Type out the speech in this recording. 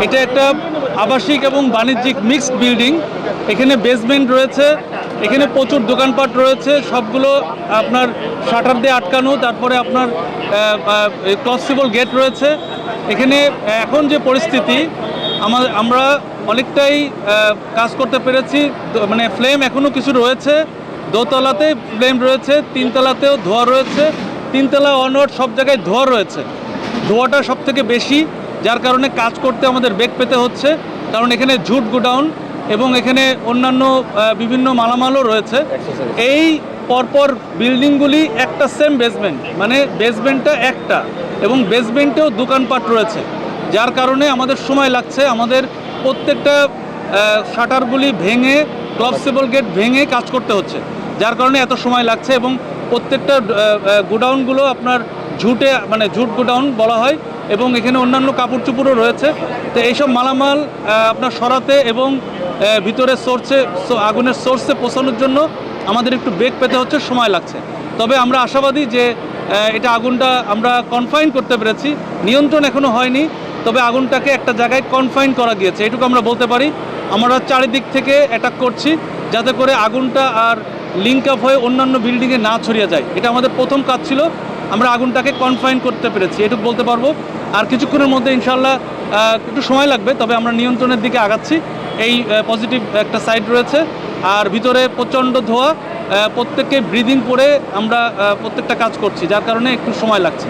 এটা একটা আবাসিক এবং বাণিজ্যিক মিক্সড বিল্ডিং। এখানে বেসমেন্ট রয়েছে, এখানে প্রচুর দোকানপাট রয়েছে, সবগুলো আপনার শাটার দিয়ে আটকানো, তারপরে আপনার ক্লসিবল গেট রয়েছে। এখানে এখন যে পরিস্থিতি, আমরা অনেকটাই কাজ করতে পেরেছি। মানে ফ্লেম এখনও কিছু রয়েছে, দোতলাতে ফ্লেম রয়েছে, তিনতলাতেও ধোঁয়া রয়েছে, তিনতলা অনওয়ার্ড সব জায়গায় ধোঁয়া রয়েছে। ধোঁয়াটা সব থেকে বেশি, যার কারণে কাজ করতে আমাদের বেগ পেতে হচ্ছে, কারণ এখানে ঝুট গোডাউন এবং এখানে অন্যান্য বিভিন্ন মালামালও রয়েছে। এই পরপর বিল্ডিংগুলি একটা সেম বেসমেন্ট, মানে বেসমেন্টটা একটা এবং বেসমেন্টেও দোকানপাট রয়েছে, যার কারণে আমাদের সময় লাগছে। আমাদের প্রত্যেকটা শাটারগুলি ভেঙে, ক্লসিবল গেট ভেঙে কাজ করতে হচ্ছে, যার কারণে এত সময় লাগছে। এবং প্রত্যেকটা গোডাউনগুলো আপনার ঝুটে, মানে ঝুট গোডাউন বলা হয়, এবং এখানে অন্যান্য কাপড় চোপড়ও রয়েছে। তো এইসব মালামাল আপনার সরাতে এবং ভিতরে সোর্সে, আগুনের সোর্সে পৌঁছানোর জন্য আমাদের একটু বেগ পেতে হচ্ছে, সময় লাগছে। তবে আমরা আশাবাদী যে এটা আগুনটা আমরা কনফাইন করতে পেরেছি। নিয়ন্ত্রণ এখনও হয়নি, তবে আগুনটাকে একটা জায়গায় কনফাইন করা গিয়েছে, এটুকু আমরা বলতে পারি। আমরা চারিদিক থেকে অ্যাটাক করছি যাতে করে আগুনটা আর লিঙ্ক আপ হয়ে অন্যান্য বিল্ডিংয়ে না ছড়িয়ে যায়। এটা আমাদের প্রথম কাজ ছিল, আমরা আগুনটাকে কনফাইন করতে পেরেছি, এটুকু বলতে পারবো। আর কিছুক্ষণের মধ্যে ইনশাল্লাহ একটু সময় লাগবে, তবে আমরা নিয়ন্ত্রণের দিকে আগাচ্ছি। এই পজিটিভ একটা সাইড রয়েছে, আর ভিতরে প্রচণ্ড ধোঁয়া, প্রত্যেককে ব্রিদিং করে আমরা প্রত্যেকটা কাজ করছি, যার কারণে একটু সময় লাগছে।